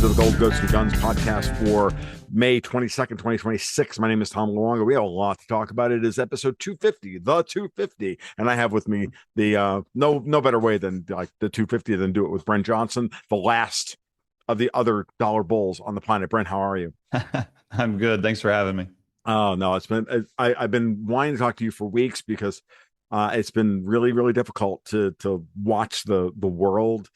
welcome to the Gold Ghosts and Guns podcast for May 22nd, 2026. My name is Tom Luongo. We have a lot to talk about. It is episode 250, the 250. And I have with me the no better way than like the 250 than do it with Brent Johnson, the last of the other dollar bulls on the planet. Brent, how are you? I'm good. Thanks for having me. Oh, no, I've been wanting to talk to you for weeks because it's been really, really difficult to watch the world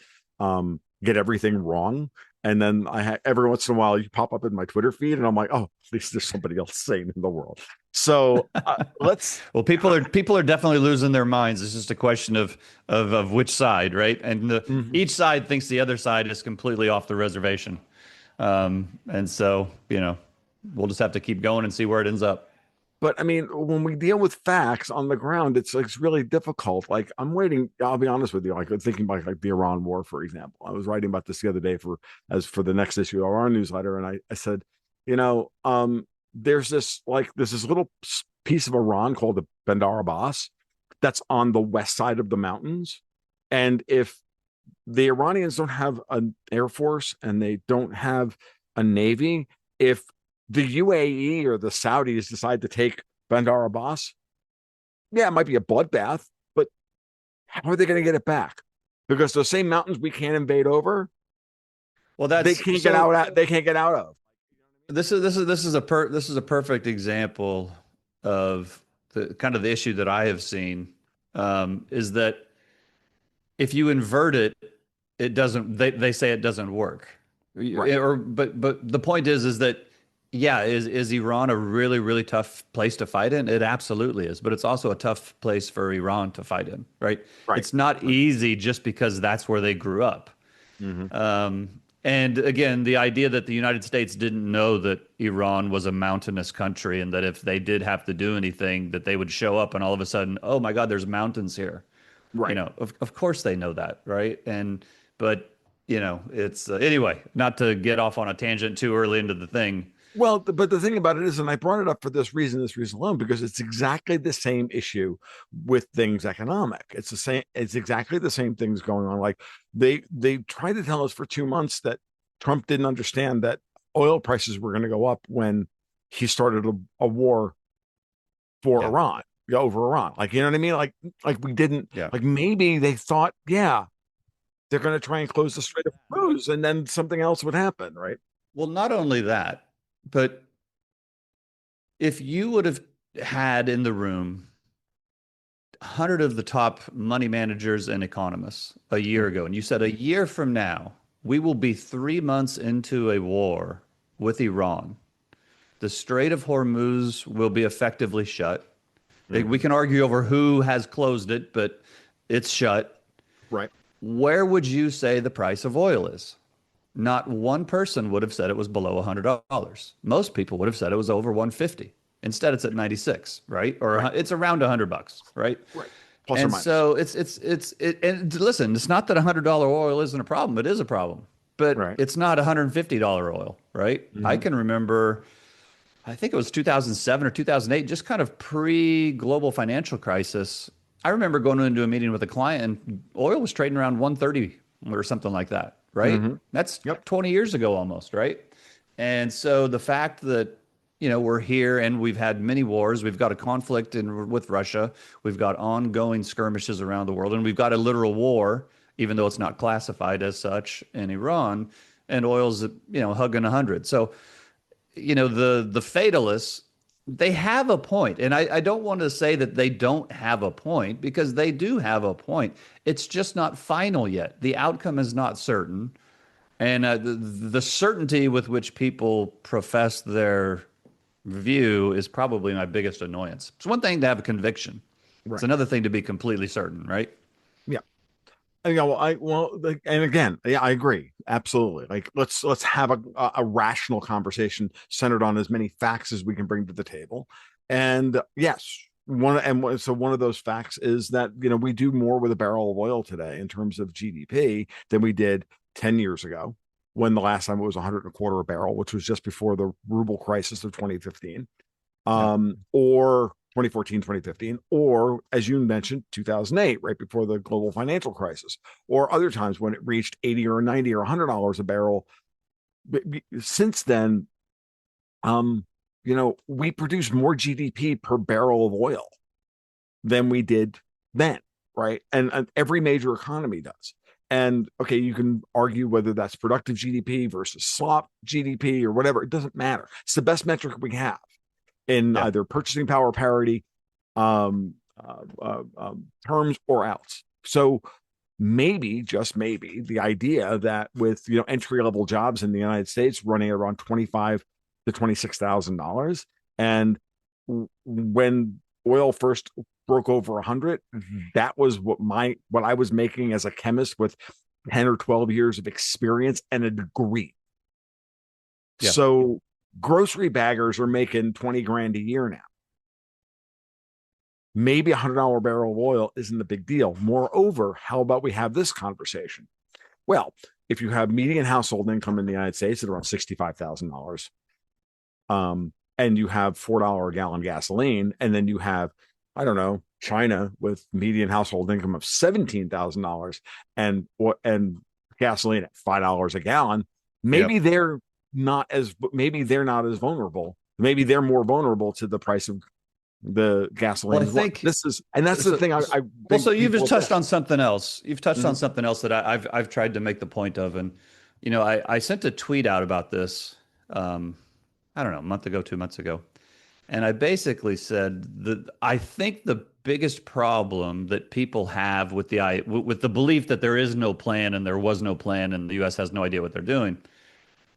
get everything wrong. And then every once in a while you pop up in my Twitter feed and I'm like, oh, at least there's somebody else sane in the world. So let's Well, people are definitely losing their minds. It's just a question of which side, right? And each side thinks the other side is completely off the reservation. And so, we'll just have to keep going and see where it ends up. But I mean, when we deal with facts on the ground, it's really difficult. Like I'm waiting. I'll be honest with you. Like thinking about like the Iran war, for example. I was writing about this the other day for the next issue of our newsletter, and I said, there's this little piece of Iran called the Bandar Abbas that's on the west side of the mountains, and if the Iranians don't have an air force and they don't have a navy, if the UAE or the Saudis decide to take Bandar Abbas, yeah, it might be a bloodbath, but how are they going to get it back? Because those same mountains we can't invade over, well, they can't get out. They can't get out of. This is a perfect example of the kind of the issue that I have seen, is that if you invert it, it doesn't. They say it doesn't work, Right. But the point is that. Yeah, is Iran a really, really tough place to fight in? It absolutely is, but it's also a tough place for Iran to fight in, right? Right. It's not easy just because that's where they grew up. And again, the idea that the United States didn't know that Iran was a mountainous country and that if they did have to do anything, that they would show up and all of a sudden, oh my God, there's mountains here. Right. Of course they know that, right? But it's anyway, not to get off on a tangent too early into the thing. Well, but the thing about it is, and I brought it up for this reason alone, because it's exactly the same issue with things economic. It's the same. It's exactly the same things going on. Like they tried to tell us for 2 months that Trump didn't understand that oil prices were going to go up when he started a war for Yeah. Iran, over Iran. Like, you know what I mean? Like we didn't, Yeah. like maybe they thought, yeah, they're going to try and close the Strait of Hormuz and then something else would happen. Right. Well, not only that, but if you would have had in the room 100 of the top money managers and economists a year ago, and you said a year from now, we will be 3 months into a war with Iran. The Strait of Hormuz will be effectively shut. We can argue over who has closed it, but it's shut. Right. Where would you say the price of oil is? Not one person would have said it was below $100. Most people would have said it was over 150. Instead, it's at 96, right? Or Right. it's around $100, right? Right. Plus or And minus. so and listen, it's not that $100 oil isn't a problem. It is a problem, but Right. it's not $150 oil, right? I can remember, I think it was 2007 or 2008, just kind of pre-global financial crisis. I remember going into a meeting with a client and oil was trading around 130 or something like that, right? That's Yep. 20 years ago almost, right? And so the fact that, we're here and we've had many wars, we've got a conflict with Russia, we've got ongoing skirmishes around the world, and we've got a literal war, even though it's not classified as such in Iran, and oil's, hugging 100. So, the fatalists, they have a point. And I don't want to say that they don't have a point, because they do have a point. It's just not final yet. The outcome is not certain. And the certainty with which people profess their view is probably my biggest annoyance. It's one thing to have a conviction. It's Right. another thing to be completely certain, right? Yeah. And again, yeah, I agree. Absolutely. Like let's have a rational conversation centered on as many facts as we can bring to the table. And yes, one of those facts is that, we do more with a barrel of oil today in terms of GDP than we did 10 years ago, when the last time it was 100 and a quarter a barrel, which was just before the ruble crisis of 2015, Yeah. or 2014, 2015, or as you mentioned, 2008, right before the global financial crisis, or other times when it reached 80 or 90 or $100 a barrel since then, we produce more GDP per barrel of oil than we did then, right? And every major economy does. And okay, you can argue whether that's productive GDP versus slop GDP or whatever. It doesn't matter. It's the best metric we have in Yeah. either purchasing power parity terms or else. So maybe, just maybe, the idea that with entry level jobs in the United States running around $25,000 to $26,000, and when oil first broke over 100, that was what I was making as a chemist with 10 or 12 years of experience and a degree. Yeah. So grocery baggers are making 20 grand a year now. Maybe $100 barrel of oil isn't a big deal. Moreover, how about we have this conversation? Well, if you have median household income in the United States at around $65,000, and you have $4 a gallon gasoline, and then you have, I don't know, China with median household income of $17,000 and gasoline at $5 a gallon, maybe they're not as vulnerable. Maybe they're more vulnerable to the price of the gasoline. Well, I think that's the thing. Well, so you've just touched on something else. You've touched on something else that I've tried to make the point of, and I sent a tweet out about this. I don't know, a month ago, 2 months ago, and I basically said that I think the biggest problem that people have with the belief that there is no plan and there was no plan and the U.S. has no idea what they're doing.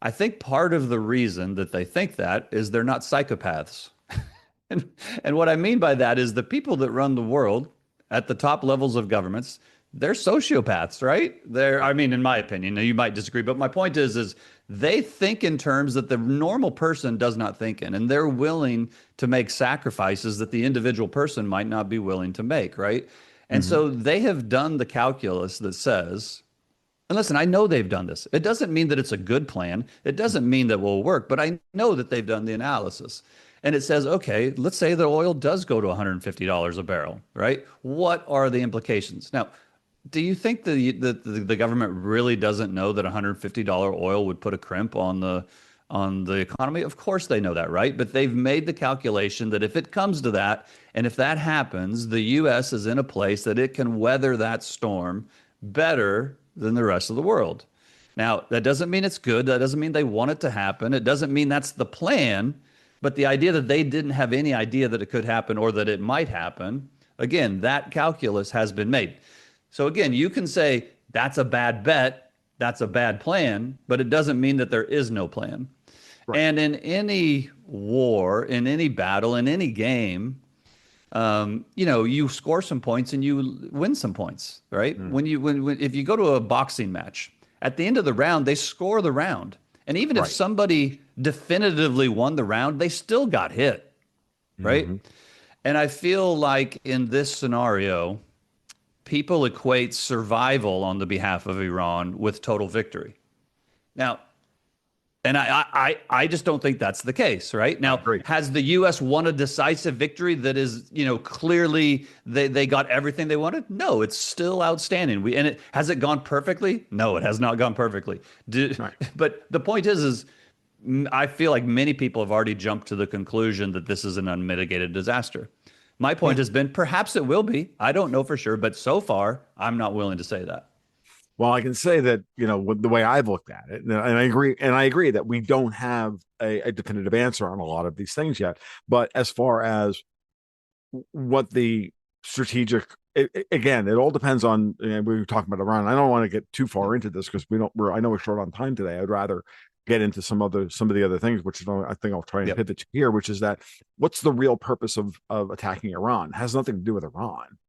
I think part of the reason that they think that is they're not psychopaths. And what I mean by that is the people that run the world at the top levels of governments, they're sociopaths, right? I mean, in my opinion, now you might disagree, but my point is they think in terms that the normal person does not think in, and they're willing to make sacrifices that the individual person might not be willing to make, right? And so they have done the calculus that says, and listen, I know they've done this. It doesn't mean that it's a good plan. It doesn't mean that it will work, but I know that they've done the analysis. And it says, okay, let's say the oil does go to $150 a barrel, right? What are the implications? Now, do you think the government really doesn't know that $150 oil would put a crimp on the economy? Of course they know that, right? But they've made the calculation that if it comes to that, and if that happens, the U.S. is in a place that it can weather that storm better than the rest of the world. Now, that doesn't mean it's good. That doesn't mean they want it to happen. It doesn't mean that's the plan. But the idea that they didn't have any idea that it could happen or that it might happen, again, that calculus has been made. So again, you can say that's a bad bet, that's a bad plan, but it doesn't mean that there is no plan. Right. And in any war, in any battle, in any game, you score some points and you win some points, right? When if you go to a boxing match, at the end of the round, they score the round. And even if somebody definitively won the round, they still got hit, right? And I feel like in this scenario, people equate survival on the behalf of Iran with total victory. Now, and I just don't think that's the case, right? Now, has the U.S. won a decisive victory that is, clearly they got everything they wanted? No, it's still outstanding. Has it gone perfectly? No, it has not gone perfectly. But the point is I feel like many people have already jumped to the conclusion that this is an unmitigated disaster. My point has been perhaps it will be. I don't know for sure, but so far I'm not willing to say that. Well, I can say that, the way I've looked at it, and I agree that we don't have a definitive answer on a lot of these things yet. But as far as what the strategic, again, it all depends on, we were talking about Iran. I don't want to get too far into this because I know we're short on time today. I'd rather get into some of the other things, which I think I'll try and pivot to here, which is that what's the real purpose of attacking Iran? It has nothing to do with Iran.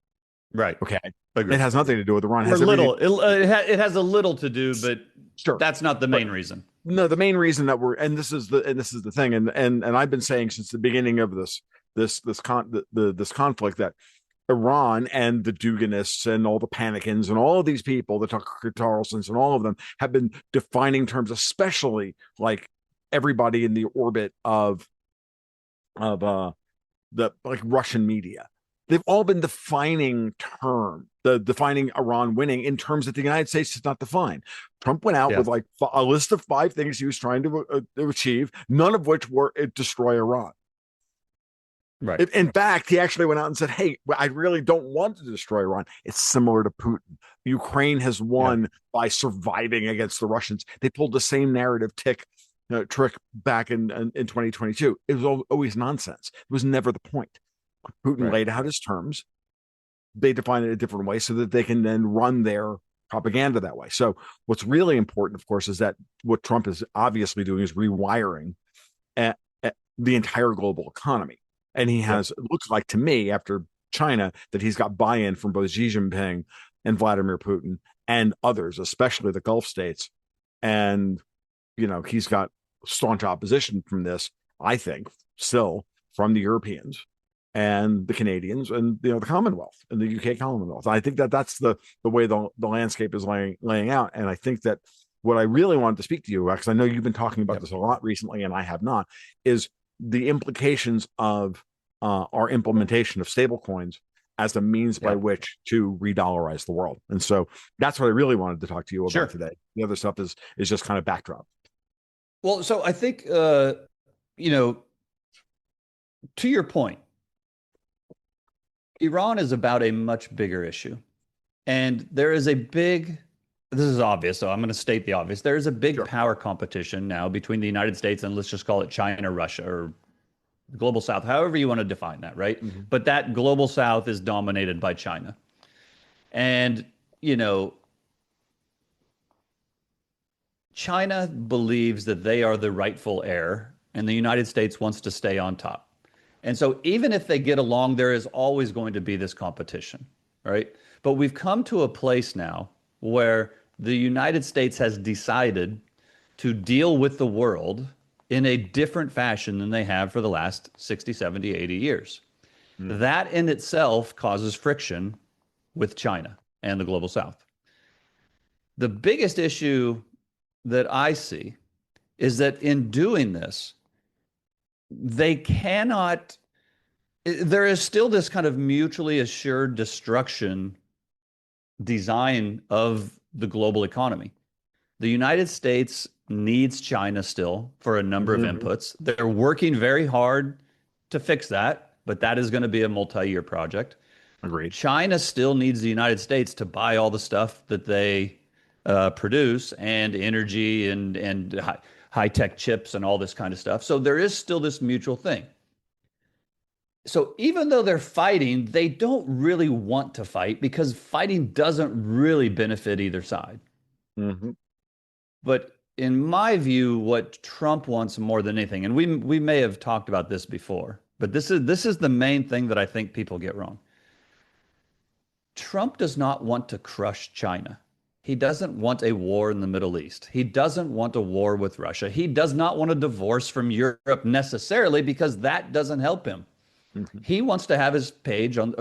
Right. Okay. Agreed. It has nothing to do with Iran. It has a little to do, but that's not the main reason. No, the main reason that this is the thing, and I've been saying since the beginning of this conflict that Iran and the Duganists and all the Panikins and all of these people, the Tucker Carlsons and all of them have been defining terms, especially like everybody in the orbit of the Russian media. they've all been defining the defining Iran winning in terms that the United States does not define. Trump went out Yeah. with like a list of 5 things he was trying to achieve, none of which were destroy Iran. Right. In fact, he actually went out and said, "Hey, I really don't want to destroy Iran. It's similar to Putin. Ukraine has Yeah. won by surviving against the Russians." They pulled the same narrative trick back in 2022. It was always nonsense. It was never the point. Putin Right. laid out his terms. They define it a different way so that they can then run their propaganda that way. So what's really important, of course, is that what Trump is obviously doing is rewiring at the entire global economy. And he Yep. has, it looks like to me, after China, that he's got buy-in from both Xi Jinping and Vladimir Putin and others, especially the Gulf states. And, he's got staunch opposition from this, I think, still from the Europeans and the Canadians and the Commonwealth and the UK Commonwealth. I think that that's the way the landscape is laying out. And I think that what I really wanted to speak to you about, because I know you've been talking about Yep. this a lot recently, and I have not, is the implications of our implementation of stablecoins as a means by Yeah. which to redollarize the world. And so that's what I really wanted to talk to you about Sure. today. The other stuff is just kind of backdrop. Well, so I think, to your point, Iran is about a much bigger issue. And there is a big, this is obvious, so I'm going to state the obvious. There is a big Sure. power competition now between the United States and let's just call it China, Russia, or the global South, however you want to define that, right? Mm-hmm. But that global South is dominated by China. And, China believes that they are the rightful heir, and the United States wants to stay on top. And so even if they get along, there is always going to be this competition, right? But we've come to a place now where the United States has decided to deal with the world in a different fashion than they have for the last 60, 70, 80 years. Mm-hmm. That in itself causes friction with China and the global South. The biggest issue that I see is that in doing this, they cannot, there is still this kind of mutually assured destruction design of the global economy. The United States needs China still for a number of Mm-hmm. inputs. They're working very hard to fix that, but that is going to be a multi-year project. Agreed. China still needs the United States to buy all the stuff that they produce and energy and high tech chips and all this kind of stuff. So there is still this mutual thing. So even though they're fighting, they don't really want to fight because fighting doesn't really benefit either side. Mm-hmm. But in my view, what Trump wants more than anything, and we may have talked about this before, but this is the main thing that I think people get wrong. Trump does not want to crush China. He doesn't want a war in the Middle East. He doesn't want a war with Russia. He does not want a divorce from Europe necessarily because that doesn't help him. Mm-hmm. He wants to have his face on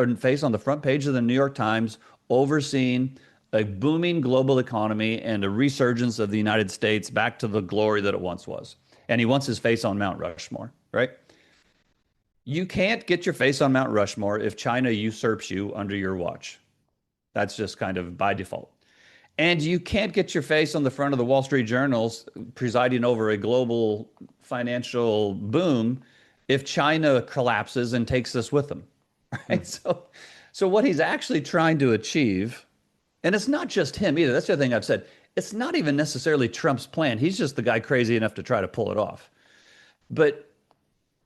the front page of the New York Times overseeing a booming global economy and a resurgence of the United States back to the glory that it once was. And he wants his face on Mount Rushmore, right? You can't get your face on Mount Rushmore if China usurps you under your watch. That's just kind of by default. And you can't get your face on the front of the Wall Street Journals presiding over a global financial boom if China collapses and takes us with them. Right? So what he's actually trying to achieve, and it's not just him either. That's the other thing I've said. It's not even necessarily Trump's plan. He's just the guy crazy enough to try to pull it off. But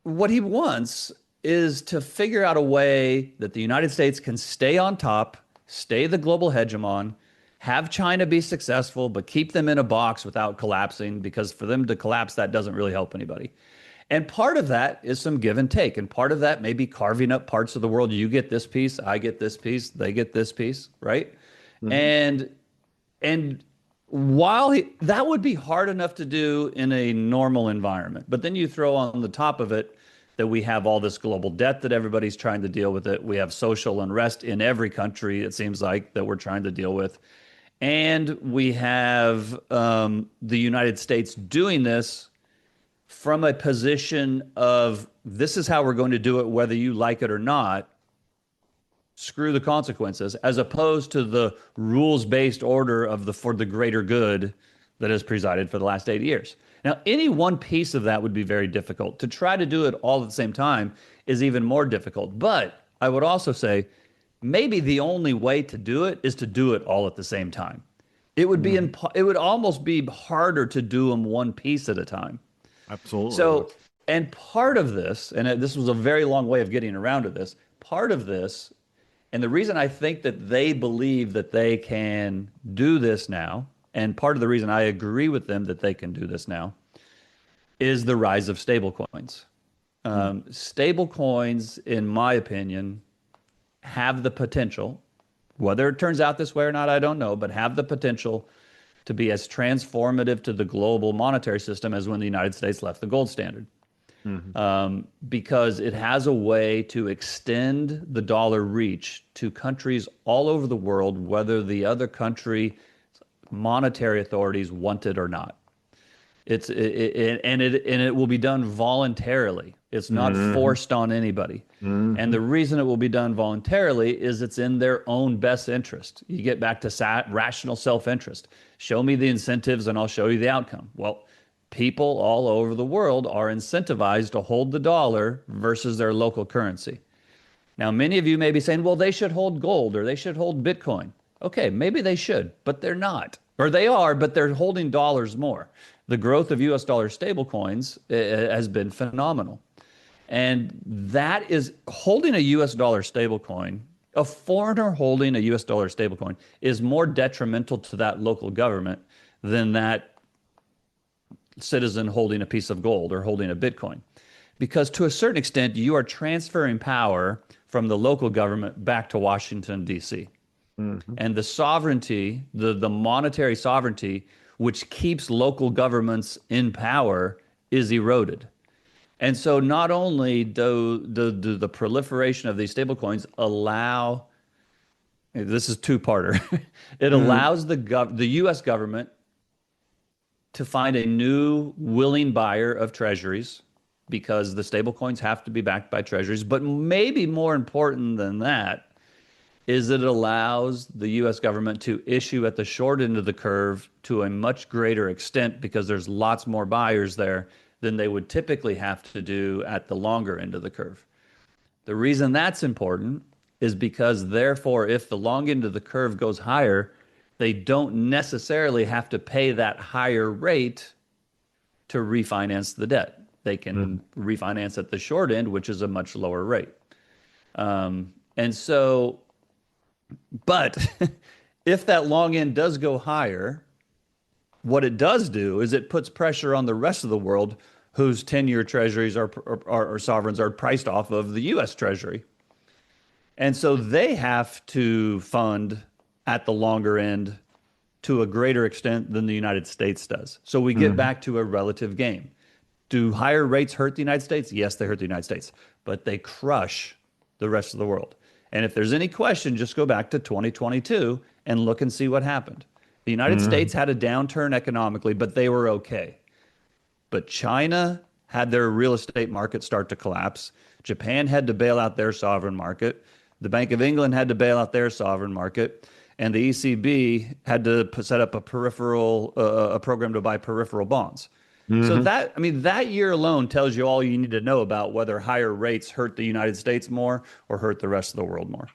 what he wants is to figure out a way that the United States can stay on top, stay the global hegemon, have China be successful, but keep them in a box without collapsing, because for them to collapse, that doesn't really help anybody. And part of that is some give and take. And part of that may be carving up parts of the world. You get this piece, I get this piece, they get this piece, right? Mm-hmm. And while that would be hard enough to do in a normal environment, but then you throw on the top of it that we have all this global debt that everybody's trying to deal with it. We have social unrest in every country, it seems like, that we're trying to deal with. And we have the United States doing this from a position of this is how we're going to do it, whether you like it or not. screw the consequences, as opposed to the rules-based order of the for the greater good that has presided for the last 80 years. Now, any one piece of that would be very difficult. To try to do it all at the same time is even more difficult. But I would also say maybe the only way to do it is to do it all at the same time. It would almost be harder to do them one piece at a time. Absolutely. So, and part of this, and this was a very long way of getting around to this, part of this, and the reason I think that they believe that they can do this now, and part of the reason I agree with them that they can do this now, is the rise of stablecoins. Stablecoins, in my opinion, have the potential, whether it turns out this way or not, I don't know, but have the potential to be as transformative to the global monetary system as when the United States left the gold standard. Because it has a way to extend the dollar reach to countries all over the world, whether the other country monetary authorities want it or not. It will be done voluntarily. It's not forced on anybody. And the reason it will be done voluntarily is it's in their own best interest. You get back to rational self-interest. Show me the incentives and I'll show you the outcome. Well, people all over the world are incentivized to hold the dollar versus their local currency. Now, many of you may be saying, well, they should hold gold or they should hold Bitcoin. Okay, maybe they should, but they're not. Or they are, but they're holding dollars more. The growth of US dollar stablecoins has been phenomenal. And that is holding a US dollar stablecoin, a foreigner holding a US dollar stablecoin is more detrimental to that local government than that citizen holding a piece of gold or holding a Bitcoin. Because to a certain extent, you are transferring power from the local government back to Washington, D.C. And the sovereignty, the monetary sovereignty, which keeps local governments in power, is eroded. And so not only do the proliferation of these stablecoins allow, this is two-parter, it allows the U.S. government to find a new willing buyer of treasuries because the stablecoins have to be backed by treasuries. But maybe more important than that is it allows the U.S. government to issue at the short end of the curve to a much greater extent because there's lots more buyers there than they would typically have to do at the longer end of the curve. The reason that's important is because, therefore, if the long end of the curve goes higher, they don't necessarily have to pay that higher rate to refinance the debt. They can refinance at the short end, which is a much lower rate. But if that long end does go higher, what it does do is it puts pressure on the rest of the world whose 10-year treasuries or sovereigns are priced off of the U.S. Treasury. And so they have to fund at the longer end to a greater extent than the United States does. So we get back to a relative game. Do higher rates hurt the United States? Yes, they hurt the United States, but they crush the rest of the world. And if there's any question, just go back to 2022 and look and see what happened. The United States had a downturn economically, but they were okay. But China had their real estate market start to collapse. Japan had to bail out their sovereign market. The Bank of England had to bail out their sovereign market. And the ECB had to set up a program to buy peripheral bonds. So that year alone tells you all you need to know about whether higher rates hurt the United States more or hurt the rest of the world more.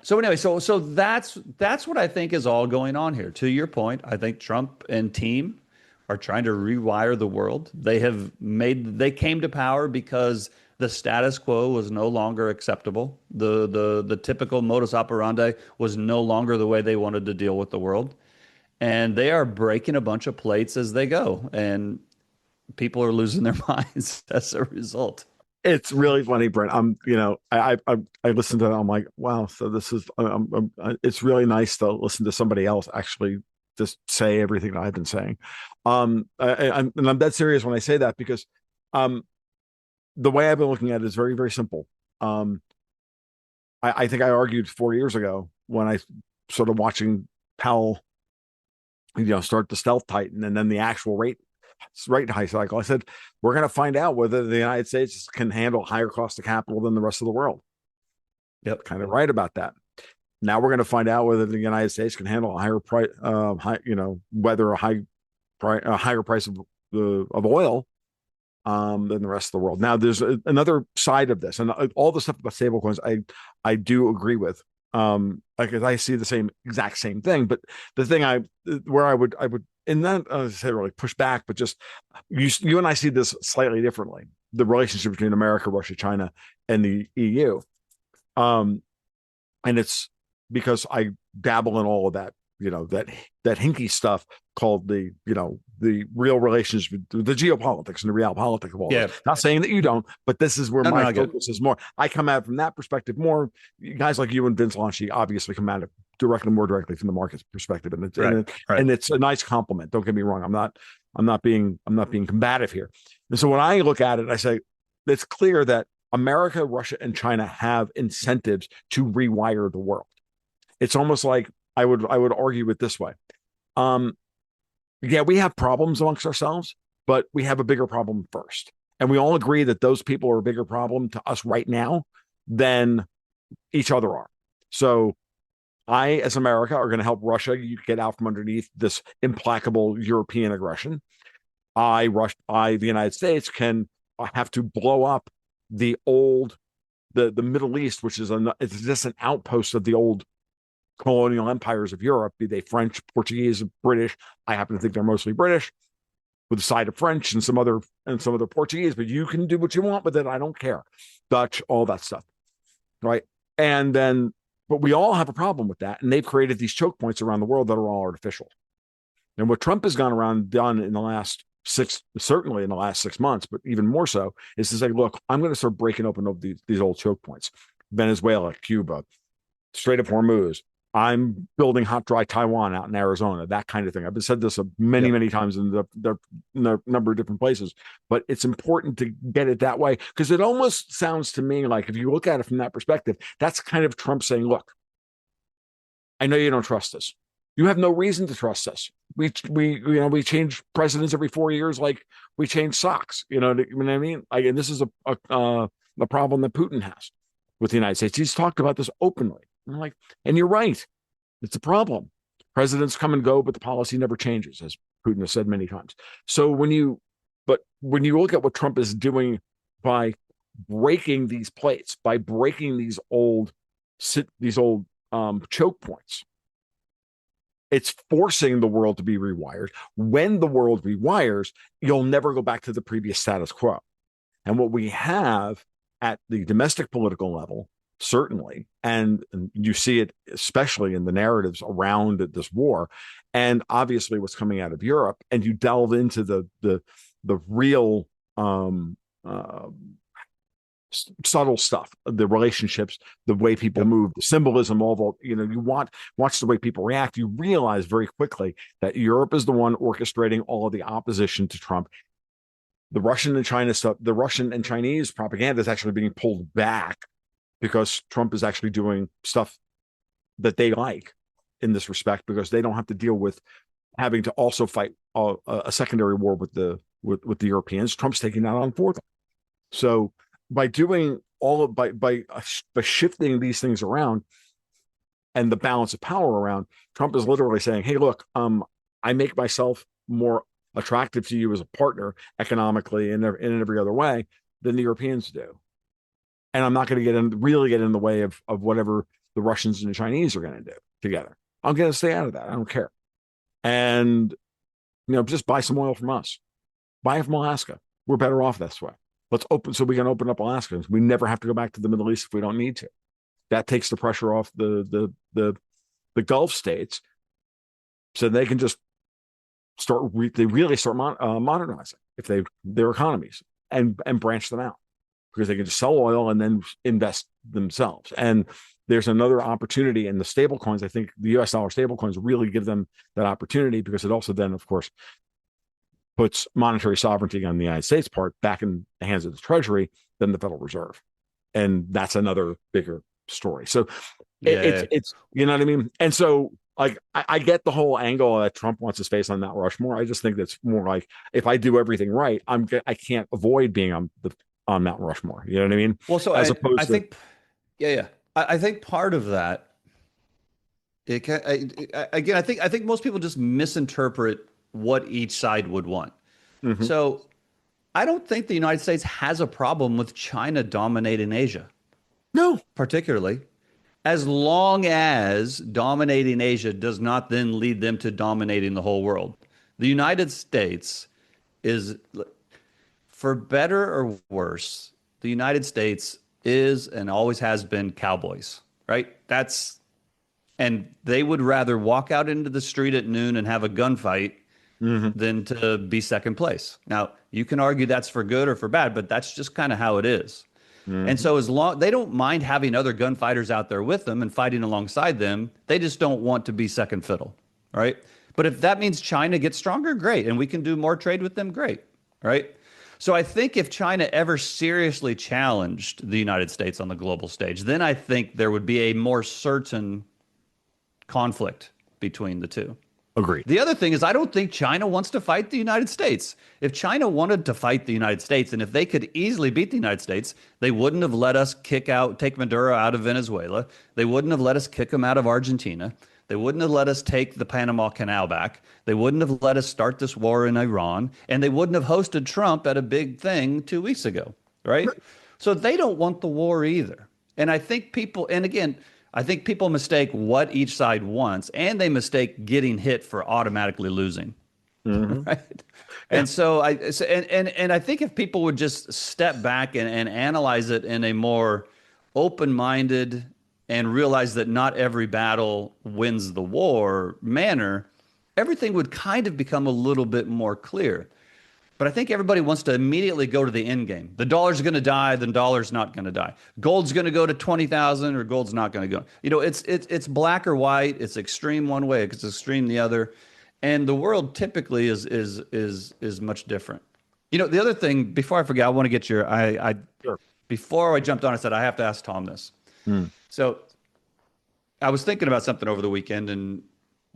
So that's what I think is all going on here. To your point, I think Trump and team are trying to rewire the world. They came to power because the status quo was no longer acceptable. The typical modus operandi was no longer the way they wanted to deal with the world. And they are breaking a bunch of plates as they go. And people are losing their minds as a result. It's really funny, Brent. I listened to that. I'm like, wow. So this is, it's really nice to listen to somebody else actually just say everything that I've been saying. And I'm dead serious when I say that because, the way I've been looking at it is very, very simple. I think I argued 4 years ago when I started watching Powell, start the stealth tighten and then the actual rate high cycle. I said, we're going to find out whether the United States can handle higher cost of capital than the rest of the world. Yep. Kind of right about that. Now we're going to find out whether the United States can handle a higher price, whether a higher price of oil than the rest of the world. Now, there's another side of this, and all the stuff about stablecoins, I do agree with. Like I see the exact same thing, but the thing where I would and then say really push back, but just you and I see this slightly differently. The relationship between America, Russia, China, and the EU, and it's because I dabble in all of that, that hinky stuff called the real relationship, the geopolitics and the real politics of all this. Not saying that you don't, but this is where my focus is more. I come at it from that perspective more. Guys like you and Vince Lanci obviously come at it more directly from the market's perspective, and it's a nice compliment. Don't get me wrong. I'm not being combative here. And so when I look at it, I say it's clear that America, Russia, and China have incentives to rewire the world. It's almost like I would argue it this way. Yeah, we have problems amongst ourselves, but we have a bigger problem first. And we all agree that those people are a bigger problem to us right now than each other are. So I, as America, are going to help Russia get out from underneath this implacable European aggression. The United States, can have to blow up the Middle East, which is it's just an outpost of the old colonial empires of Europe, be they French, Portuguese, British. I happen to think they're mostly British, with a side of French and some other Portuguese. But you can do what you want with it. I don't care. Dutch, all that stuff, right? And then, but we all have a problem with that, and they've created these choke points around the world that are all artificial. And what Trump has gone around done in the last certainly in the last 6 months, but even more so, is to say, look, I'm going to start breaking open these old choke points: Venezuela, Cuba, Strait of Hormuz. I'm building hot, dry Taiwan out in Arizona, that kind of thing. I've said this many times in the number of different places, but it's important to get it that way, because it almost sounds to me like, if you look at it from that perspective, that's kind of Trump saying, look, I know you don't trust us. You have no reason to trust us. We change presidents every 4 years, like we change socks. You know what I mean? And this is a problem that Putin has with the United States. He's talked about this openly. I'm like, and you're right. It's a problem. Presidents come and go, but the policy never changes, as Putin has said many times. So when you look at what Trump is doing by breaking these plates, by breaking these old choke points, it's forcing the world to be rewired. When the world rewires, you'll never go back to the previous status quo. And what we have at the domestic political level, certainly, and you see it especially in the narratives around this war, and obviously what's coming out of Europe, and you delve into the real subtle stuff, the relationships, the way people move, the symbolism, you watch the way people react, you realize very quickly that Europe is the one orchestrating all of the opposition to Trump. The Russian and Chinese propaganda is actually being pulled back because Trump is actually doing stuff that they like in this respect, because they don't have to deal with having to also fight a secondary war with the Europeans. Trump's taking that on for them. So by doing by shifting these things around and the balance of power around, Trump is literally saying, hey, look, I make myself more attractive to you as a partner economically and in every other way than the Europeans do. And I'm not going to really get in the way of whatever the Russians and the Chinese are going to do together. I'm going to stay out of that. I don't care. And, just buy some oil from us. Buy it from Alaska. We're better off this way. Let's open so we can open up Alaska. We never have to go back to the Middle East if we don't need to. That takes the pressure off the Gulf states, so they can just start modernizing their economies and branch them out, because they can just sell oil and then invest themselves. And there's another opportunity in the stable coins. I think the US dollar stable coins really give them that opportunity, because it also then, of course, puts monetary sovereignty on the United States part back in the hands of the Treasury than the Federal Reserve. And that's another bigger story. So it's you know what I mean? And so, like, I get the whole angle that Trump wants his face on Mount Rushmore. I just think that's more like, if I do everything right, I can't avoid being on Mount Rushmore. You know what I mean? Well, so as opposed I think, yeah. I think part of that, again, I think most people just misinterpret what each side would want. Hmm. So I don't think the United States has a problem with China dominating Asia, No, particularly, as long as dominating Asia does not then lead them to dominating the whole world. The United States is, for better or worse, the United States is and always has been cowboys, right? And they would rather walk out into the street at noon and have a gunfight hmm, than to be second place. Now, you can argue that's for good or for bad, but that's just kind of how it is. And hmm, so as long they don't mind having other gunfighters out there with them and fighting alongside them, they just don't want to be second fiddle, right? But if that means China gets stronger, great, and we can do more trade with them, great, right? So I think if China ever seriously challenged the United States on the global stage, then I think there would be a more certain conflict between the two. agreed. The other thing is, I don't think China wants to fight the United States. If China wanted to fight the United States, and if they could easily beat the United States, they wouldn't have let us take Maduro out of Venezuela. They wouldn't have let us kick him out of Argentina. They wouldn't have let us take the Panama Canal back. They wouldn't have let us start this war in Iran. And they wouldn't have hosted Trump at a big thing 2 weeks ago, right? So they don't want the war either. And I think people, and again, I think people mistake what each side wants, and they mistake getting hit for automatically losing, Hmm. right? Yeah. And and I think if people would just step back and analyze it in a more open-minded and realize that not every battle wins the war manner, everything would kind of become a little bit more clear. But I think everybody wants to immediately go to the end game. The dollar's going to die, the dollar's not going to die. Gold's going to go to 20,000 or gold's not going to go. It's black or white, it's extreme one way, it's extreme the other. And the world typically is much different. The other thing, before I forget, I want to get your I Sure. before I jumped on, I said I have to ask Tom this. Mm. So I was thinking about something over the weekend, and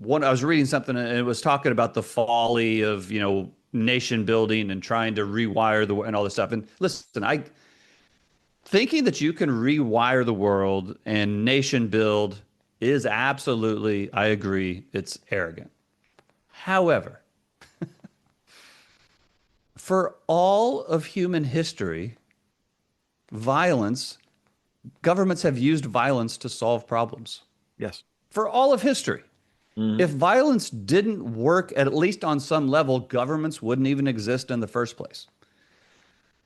I was reading something, and it was talking about the folly of nation building and trying to rewire and all this stuff. And listen, I thinking that you can rewire the world and nation build is absolutely, I agree, it's arrogant. However, for all of human history, violence, governments have used violence to solve problems. Yes. For all of history. Hmm. If violence didn't work, at least on some level, governments wouldn't even exist in the first place.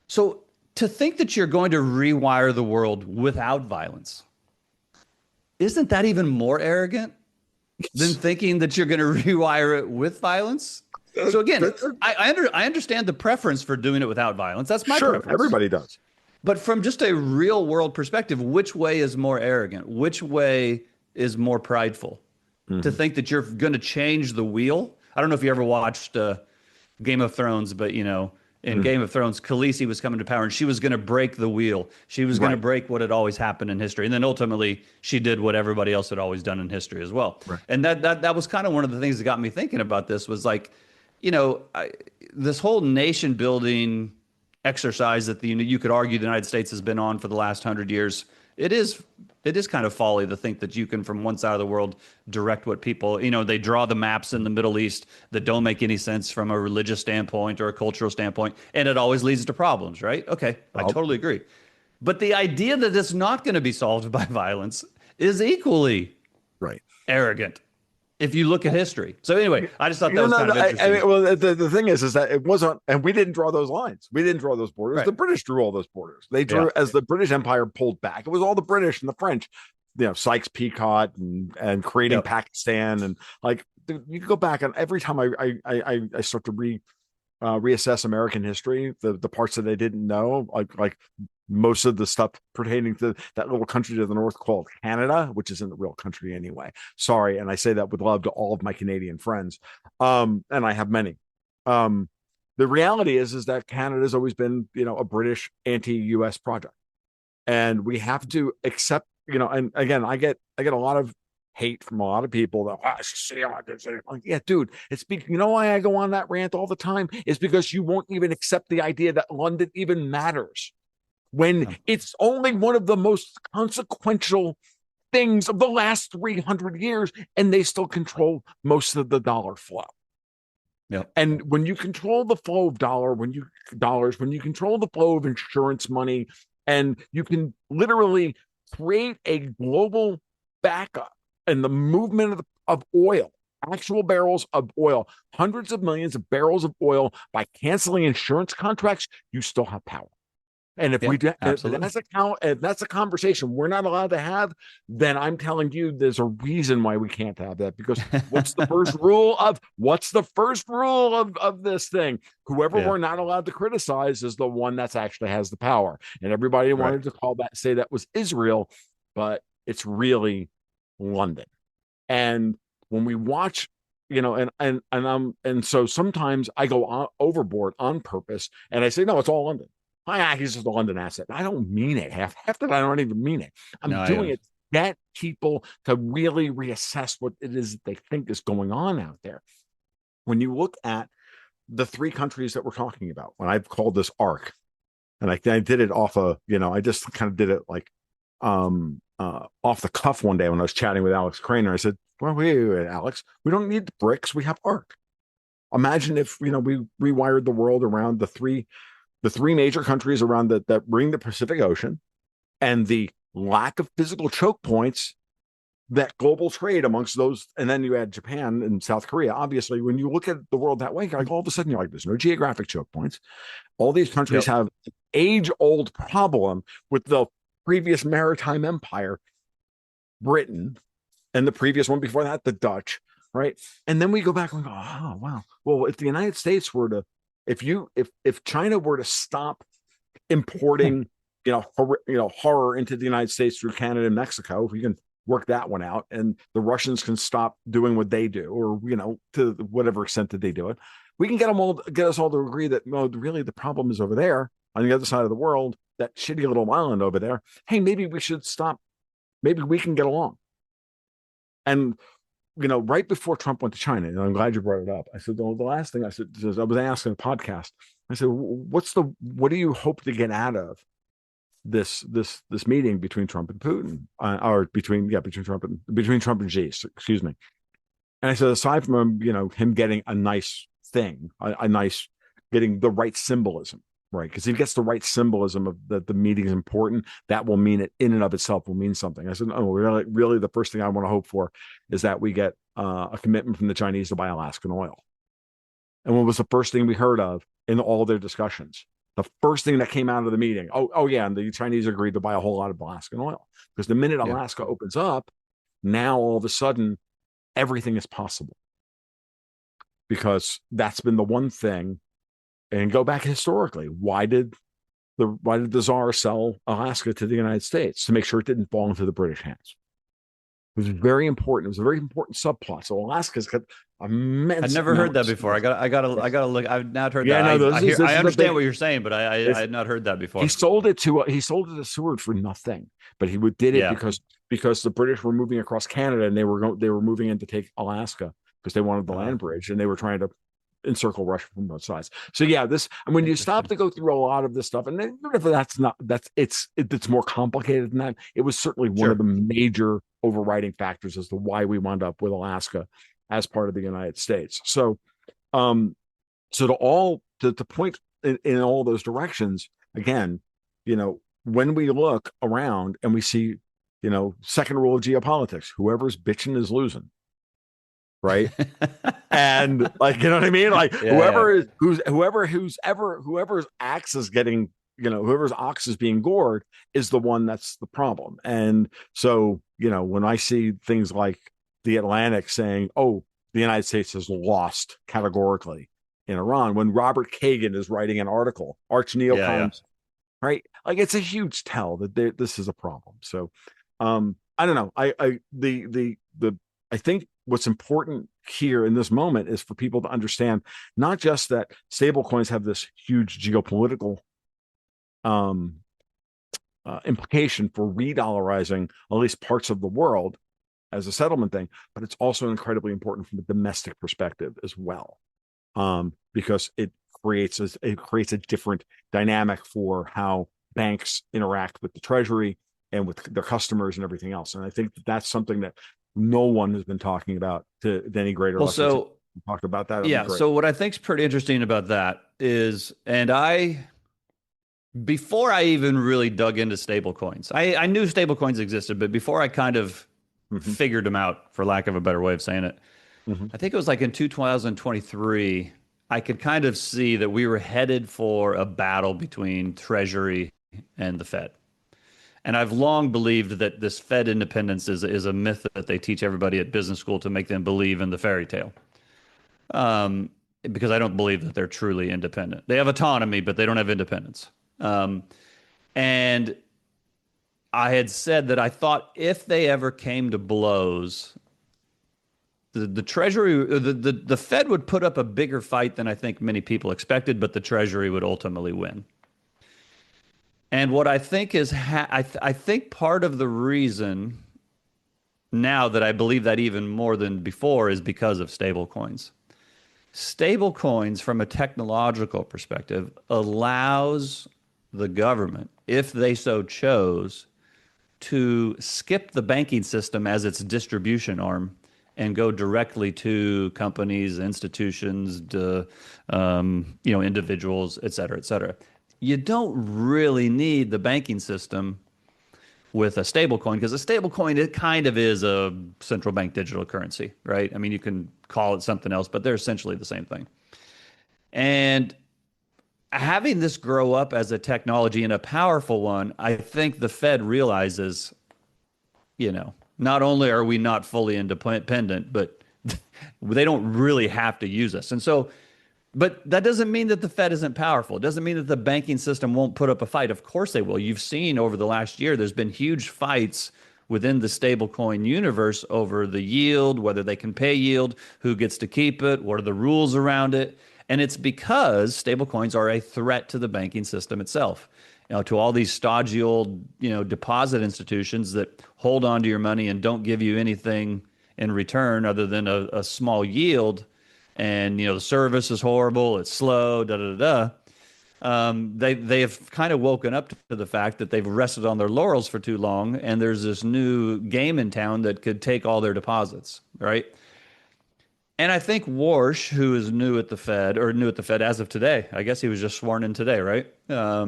So to think that you're going to rewire the world without violence, isn't that even more arrogant than thinking that you're going to rewire it with violence? So again, I understand the preference for doing it without violence. That's my Sure, preference. everybody does. But from just a real world perspective, which way is more arrogant? Which way is more prideful? To Hmm. think that you're going to change the wheel. I don't know if you ever watched Game of Thrones, but in Hmm. Game of Thrones, Khaleesi was coming to power and she was going to break the wheel. She was going to Right. break what had always happened in history. And then ultimately she did what everybody else had always done in history as well. Right. And that was kind of one of the things that got me thinking about this was like, this whole nation building exercise that you could argue the United States has been on for the last 100 years. It is kind of folly to think that you can, from one side of the world, direct what people, they draw the maps in the Middle East that don't make any sense from a religious standpoint or a cultural standpoint, and it always leads to problems, right? Okay, I Oh, totally agree. But the idea that it's not going to be solved by violence is equally right. arrogant if you look at history. So anyway, I just thought that No, was no, kind no. of I interesting. mean, well, the thing is that it wasn't, and we didn't draw those lines. We didn't draw those borders. Right. The British drew all those borders. They Yeah. drew as the British Empire pulled back. It was all the British and the French, Sykes-Picot and creating Yep. Pakistan and like you can go back and every time I start to reassess American history, the parts that I didn't know, like most of the stuff pertaining to that little country to the north called Canada, which isn't a real country anyway. Sorry, and I say that with love to all of my Canadian friends, and I have many. The reality is that Canada's always been, a British anti-U.S. project, and we have to accept, And again, I get a lot of hate from a lot of people that like, yeah, dude, you know why I go on that rant all the time is because you won't even accept the idea that London even matters. when Yeah. it's only one of the most consequential things of the last 300 years, and they still control most of the dollar flow. Yep. And when you control the flow of when you control the flow of insurance money, and you can literally create a global backup and the movement of oil, actual barrels of oil, hundreds of millions of barrels of oil by canceling insurance contracts, you still have power. And if we Yep. do, if Absolutely. that's a conversation we're not allowed to have, then I'm telling you, there's a reason why we can't have that. Because what's the first rule of this thing? Whoever Yeah. we're not allowed to criticize is the one that's actually has the power. And everybody Right. wanted to say that was Israel, but it's really London. And when we watch, and so sometimes I go overboard on purpose, and I say, no, it's all London. He's just a London asset. I don't mean it. Half that I don't even mean it. I'm No, doing it to get people to really reassess what it is that they think is going on out there. When you look at the three countries that we're talking about, when I've called this ARC, and I did it I just kind of did it like off the cuff one day when I was chatting with Alex Craner. I said, well, wait, Alex, we don't need the bricks. We have ARC. Imagine if, we rewired the world around the three major countries around that ring the Pacific Ocean, and the lack of physical choke points that global trade amongst those, and then you add Japan and South Korea. Obviously, when you look at the world that way, like all of a sudden you're like, there's no geographic choke points. All these countries Yep. have an age-old problem with the previous maritime empire, Britain, and the previous one before that, the Dutch, right? And then we go back and go, oh wow. Well, if the United States were to, if China were to stop importing, horror into the United States through Canada and Mexico, if we can work that one out, and the Russians can stop doing what they do, or to whatever extent that they do it, we can get us all to agree that no, really the problem is over there on the other side of the world, that shitty little island over there. Hey, maybe we should stop. Maybe we can get along. And right before Trump went to China, and I'm glad you brought it up. I said the last thing I said is I was asking a podcast. I said, what do you hope to get out of this meeting between Trump and Putin, or between Trump and Xi, excuse me. And I said, aside from him getting a nice thing, a nice, getting the right symbolism, right? Because if he gets the right symbolism of that the meeting is important, that will mean it in and of itself will mean something. I said, oh, really, the first thing I want to hope for is that we get a commitment from the Chinese to buy Alaskan oil. And what was the first thing we heard of in all their discussions? The first thing that came out of the meeting, and the Chinese agreed to buy a whole lot of Alaskan oil, because the minute Alaska opens up, now all of a sudden everything is possible, because that's been the one thing. And go back historically, why did the Tsar sell Alaska to the United States? To make sure it didn't fall into the British hands. It was very important. It was a very important subplot. So Alaska's got immense. I'd never heard that before. I gotta look. I've not heard that. No, I understand what you're saying, but I had not heard that before. He sold it to Seward for nothing, but he did it because the British were moving across Canada, and they were moving in to take Alaska because they wanted the land bridge, and they were trying to encircle Russia from both sides. So and when you stop to go through a lot of this stuff, and even if it's more complicated than that, it was certainly one of the major overriding factors as to why we wound up with Alaska as part of the United States. So, to point in all those directions, again, when we look around and we see, second rule of geopolitics, whoever's bitching is losing. Right. And what I mean? Whoever's axe is getting, whoever's ox is being gored is the one that's the problem. And so, when I see things like the Atlantic saying, oh, the United States has lost categorically in Iran, when Robert Kagan is writing an article, arch neocons, right? Like, it's a huge tell that this is a problem. So, I don't know. I think what's important here in this moment is for people to understand not just that stablecoins have this huge geopolitical implication for redollarizing at least parts of the world as a settlement thing, but it's also incredibly important from a domestic perspective as well, because it creates a different dynamic for how banks interact with the Treasury and with their customers and everything else. And I think that that's something that no one has been talking about to any greater or Well, lesser extent. so Talk about that. That'd be yeah. great. So what I think is pretty interesting about that is, before I even really dug into stablecoins, I knew stablecoins existed, but before I kind of Mm-hmm. figured them out, for lack of a better way of saying it, Mm-hmm. I think it was like in 2023, I could kind of see that we were headed for a battle between Treasury and the Fed. And I've long believed that this Fed independence is a myth that they teach everybody at business school to make them believe in the fairy tale. Um, because I don't believe that they're truly independent. They have autonomy, but they don't have independence. Um, and I had said that I thought if they ever came to blows, the Treasury, the Fed would put up a bigger fight than I think many people expected, but the Treasury would ultimately win. And what I think is, I think part of the reason now that I believe that even more than before is because of stablecoins. Stablecoins, from a technological perspective, allows the government, if they so chose, to skip the banking system as its distribution arm and go directly to companies, institutions, individuals, et cetera, et cetera. You don't really need the banking system with a stablecoin, because a stablecoin, it kind of is a central bank digital currency, right? I mean, you can call it something else, but they're essentially the same thing. And having this grow up as a technology and a powerful one, I think the Fed realizes, not only are we not fully independent, but they don't really have to use us. And so, but that doesn't mean that the Fed isn't powerful. It doesn't mean that the banking system won't put up a fight. Of course they will. You've seen over the last year, there's been huge fights within the stablecoin universe over the yield, whether they can pay yield, who gets to keep it, what are the rules around it. And it's because stablecoins are a threat to the banking system itself. To all these stodgy old, deposit institutions that hold on to your money and don't give you anything in return other than a small yield. And the service is horrible, it's slow, da da da. They have kind of woken up to the fact that they've rested on their laurels for too long, and there's this new game in town that could take all their deposits, right? And I think Warsh, who is new at the Fed as of today, I guess he was just sworn in today, right? I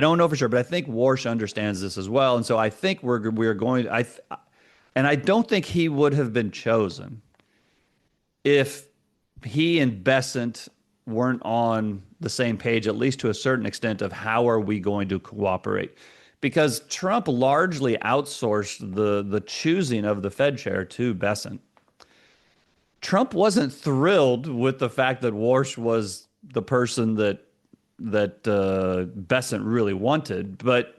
don't know for sure, but I think Warsh understands this as well, and so I think we're going. And I don't think he would have been chosen if he and Besant weren't on the same page, at least to a certain extent, of how are we going to cooperate. Because Trump largely outsourced the choosing of the Fed chair to Besant. Trump wasn't thrilled with the fact that Warsh was the person that Besant really wanted, but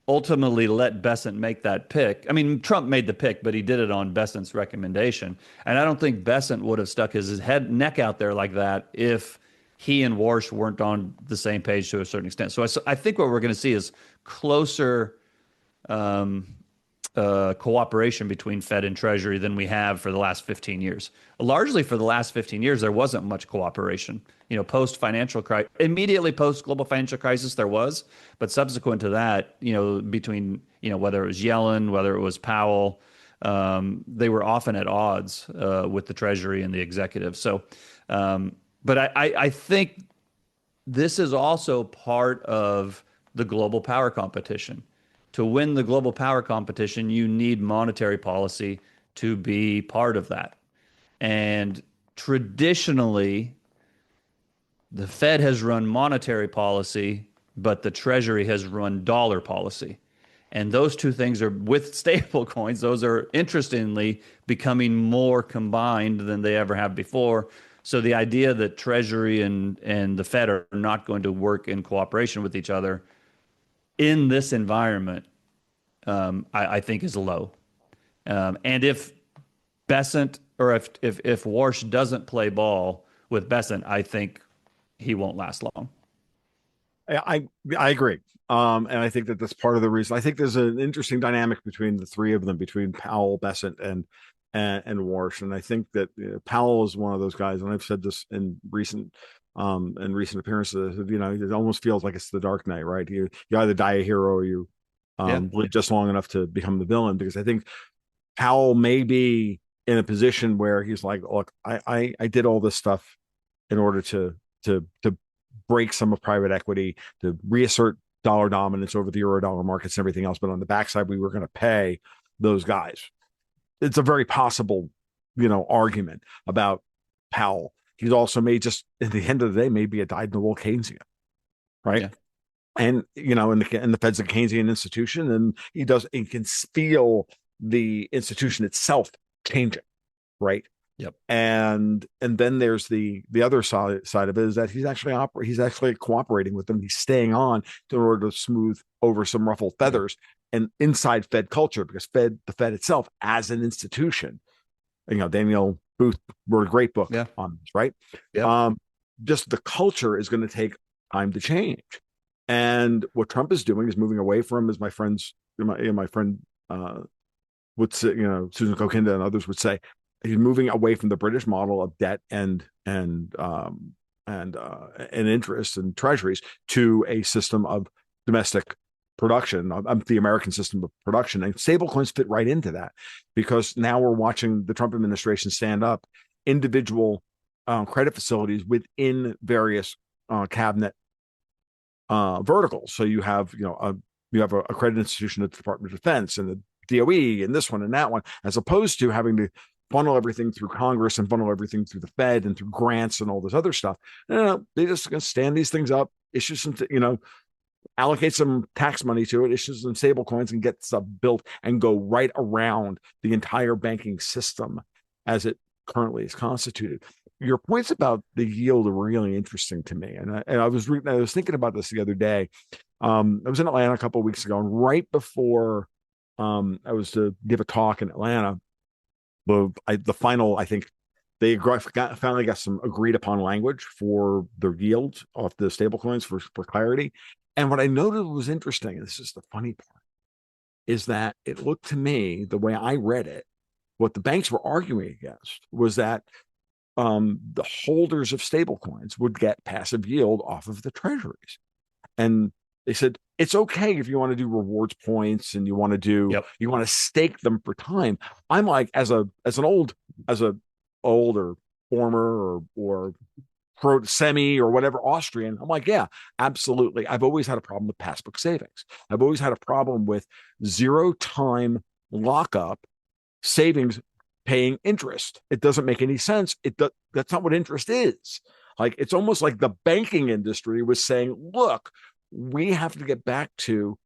ultimately let Besant make that pick. I mean, Trump made the pick, but he did it on Besant's recommendation. And I don't think Besant would have stuck his neck out there like that if he and Warsh weren't on the same page to a certain extent. So I think what we're going to see is closer cooperation between Fed and Treasury than we have for the last 15 years. Largely for the last 15 years, there wasn't much cooperation. Immediately post global financial crisis, there was, but subsequent to that, between, whether it was Yellen, whether it was Powell, they were often at odds with the Treasury and the executive. So, but I think this is also part of the global power competition. To win the global power competition, you need monetary policy to be part of that. And traditionally, the Fed has run monetary policy, but the Treasury has run dollar policy. And those two things are, with stable coins, those are interestingly becoming more combined than they ever have before. So the idea that Treasury and the Fed are not going to work in cooperation with each other in this environment, I think is low. And if Besant, or if Warsh doesn't play ball with Besant, I think he won't last long. I agree. And I think that that's part of the reason. I think there's an interesting dynamic between the three of them, between Powell, Besant, and Warsh. And I think that Powell is one of those guys, and I've said this in recent in recent appearances. It almost feels like it's the Dark Knight, right? You either die a hero or you Yeah. live just long enough to become the villain. Because I think Powell may be in a position where he's like, look, I did all this stuff in order to break some of private equity, to reassert dollar dominance over the euro dollar markets and everything else. But on the backside, we were going to pay those guys. It's a very possible, argument about Powell. He's also made, just at the end of the day, maybe a dyed-in-the-wool Keynesian, right? Yeah. And and the Fed's a Keynesian institution, and he can feel the institution itself changing, right? Yep. And then there's the other side of it, is that he's actually cooperating with them. He's staying on in order to smooth over some ruffled feathers and inside Fed culture, because the Fed itself as an institution, Daniel Booth wrote a great book on this, right? Yep. Just the culture is going to take time to change. And what Trump is doing is moving away from, as my friend would say, Susan Kokinda and others would say, he's moving away from the British model of debt and interest and treasuries to a system of domestic production, the American system of production. And stablecoins fit right into that, because now we're watching the Trump administration stand up individual credit facilities within various cabinet verticals. So you have, a credit institution at the Department of Defense and the DOE and this one and that one, as opposed to having to funnel everything through Congress and funnel everything through the Fed and through grants and all this other stuff. No, they just going to stand these things up, issue some, allocate some tax money to it, issue some stable coins, and get stuff built and go right around the entire banking system as it currently is constituted. Your points about the yield are really interesting to me. And I was thinking about this the other day. I was in Atlanta a couple of weeks ago, and right before I was to give a talk in Atlanta, the final, I think they finally got some agreed upon language for the yield off the stable coins for clarity. And what I noted was interesting, and this is the funny part, is that it looked to me, the way I read it, what the banks were arguing against was that the holders of stable coins would get passive yield off of the treasuries. And they said, it's okay if you want to do rewards points and you want to stake them for time. I'm like, as an old or former or pro semi or whatever Austrian, I'm like, yeah, absolutely. I've always had a problem with passbook savings. I've always had a problem with 0 time lockup savings paying interest. It doesn't make any sense. That's not what interest is. Like, it's almost like the banking industry was saying, look, we have to get back to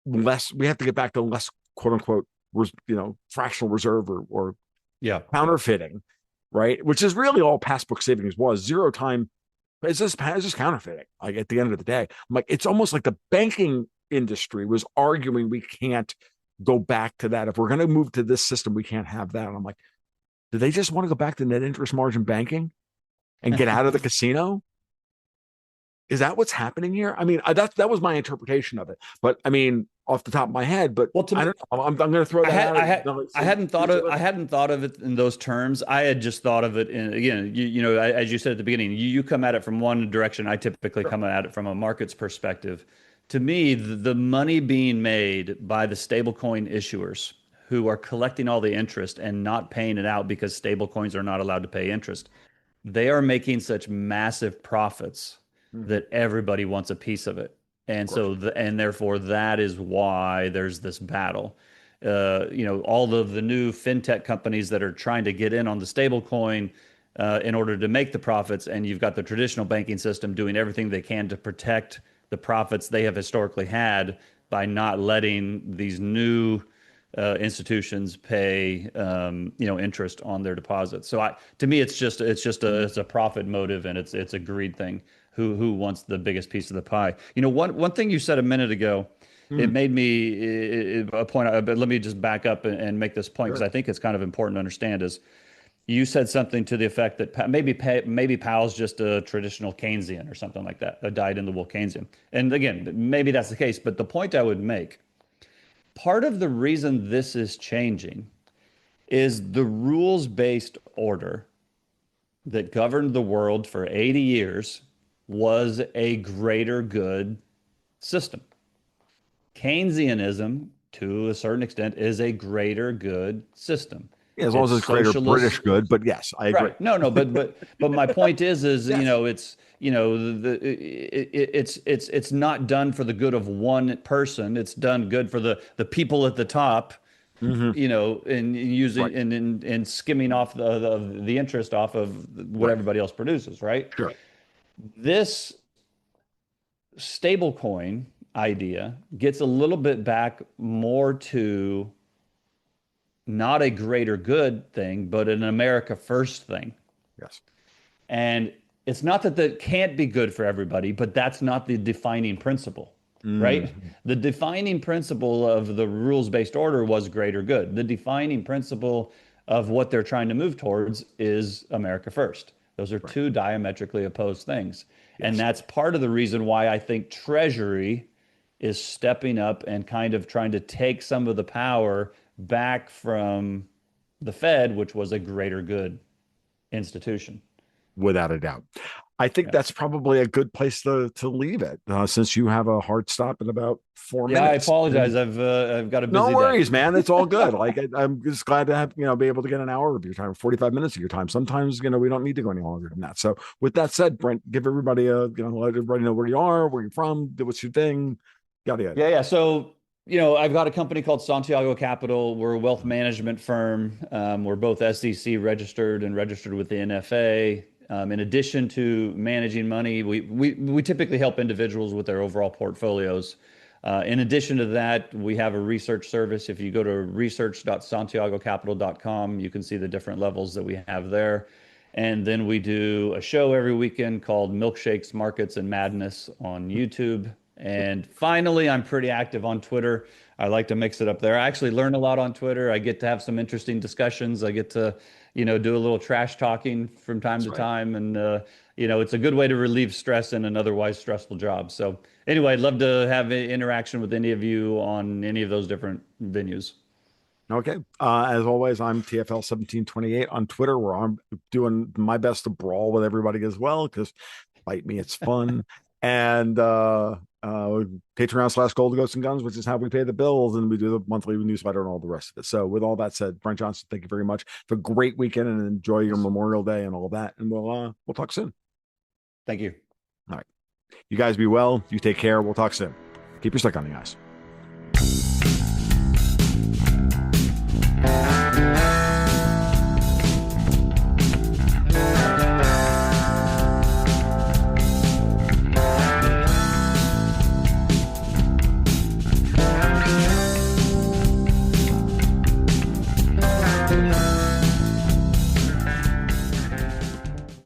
less quote unquote, fractional reserve or counterfeiting, right? Which is really all passbook savings was. 0 time. It's just counterfeiting. Like, at the end of the day, I'm like, it's almost like the banking industry was arguing we can't go back to that. If we're going to move to this system, we can't have that. And I'm like, do they just want to go back to net interest margin banking and get out of the casino? Is that what's happening here? I mean, that was my interpretation of it. But I mean, off the top of my head, but I don't know. I'm going to throw that out. I hadn't thought of it in those terms. I had just thought of it in, again, as you said at the beginning, you come at it from one direction. I typically come at it from a market's perspective. To me, the money being made by the stablecoin issuers who are collecting all the interest and not paying it out because stablecoins are not allowed to pay interest, they are making such massive profits that everybody wants a piece of it. And so, and therefore, that is why there's this battle. All of the new fintech companies that are trying to get in on the stablecoin in order to make the profits, and you've got the traditional banking system doing everything they can to protect the profits they have historically had by not letting these new institutions pay interest on their deposits. So to me, it's a profit motive, and it's a greed thing. Who wants the biggest piece of the pie? One thing you said a minute ago, it made me a point. But let me just back up and make this point, because I think it's kind of important to understand. Is you said something to the effect that maybe Powell's just a traditional Keynesian or something like that, a dyed-in-the-wool Keynesian. And again, maybe that's the case. But the point I would make, part of the reason this is changing is the rules-based order that governed the world for 80 years was a greater good system. Keynesianism, to a certain extent, is a greater good system. Yeah, as long as It's it's greater British socialist. good, but yes, I agree. Right. No, no, but my point is Yes. it's it's not done for the good of one person. It's done good for the people at the top, Hmm. and using Right. and skimming off the interest off of what Right. everybody else produces, right? Sure. This stablecoin idea gets a little bit back more to not a greater good thing, but an America first thing. Yes. And it's not that that can't be good for everybody, but that's not the defining principle, right? Hmm. The defining principle of the rules-based order was greater good. The defining principle of what they're trying to move towards is America first. Those are Right. two diametrically opposed things. And Yes. that's part of the reason why I think Treasury is stepping up and kind of trying to take some of the power back from the Fed, which was a greater good institution. Without a doubt. I think Yeah. that's probably a good place to leave it, since you have a hard stop in about four Yeah, I minutes. apologize. And I've got a no busy day. worries, man. It's all good. Like I'm just glad to have be able to get an hour of your time, 45 minutes of your time. Sometimes we don't need to go any longer than that. So with that said, Brent, give everybody let everybody know where you are, where you're from, do what's your thing, yada yada. Yeah, yeah. So, I've got a company called Santiago Capital. We're a wealth management firm. We're both SEC registered and registered with the NFA. In addition to managing money, we typically help individuals with their overall portfolios. In addition to that, we have a research service. If you go to research.santiagocapital.com, you can see the different levels that we have there. And then we do a show every weekend called Milkshakes, Markets, and Madness on YouTube. And finally, I'm pretty active on Twitter. I like to mix it up there. I actually learn a lot on Twitter. I get to have some interesting discussions. I get to, do a little trash talking from time That's to right. time. And, it's a good way to relieve stress in an otherwise stressful job. So, anyway, I'd love to have interaction with any of you on any of those different venues. Okay. As always, I'm TFL 1728 on Twitter, where I'm doing my best to brawl with everybody as well, because bite me, it's fun. And Patreon / Gold Ghosts and Guns, which is how we pay the bills, and we do the monthly newsletter and all the rest of it. So, with all that said, Brent Johnson, thank you very much. Have a great weekend and enjoy your Memorial Day and all that. And we'll talk soon. Thank you. All right. You guys be well. You take care. We'll talk soon. Keep your stick on the ice.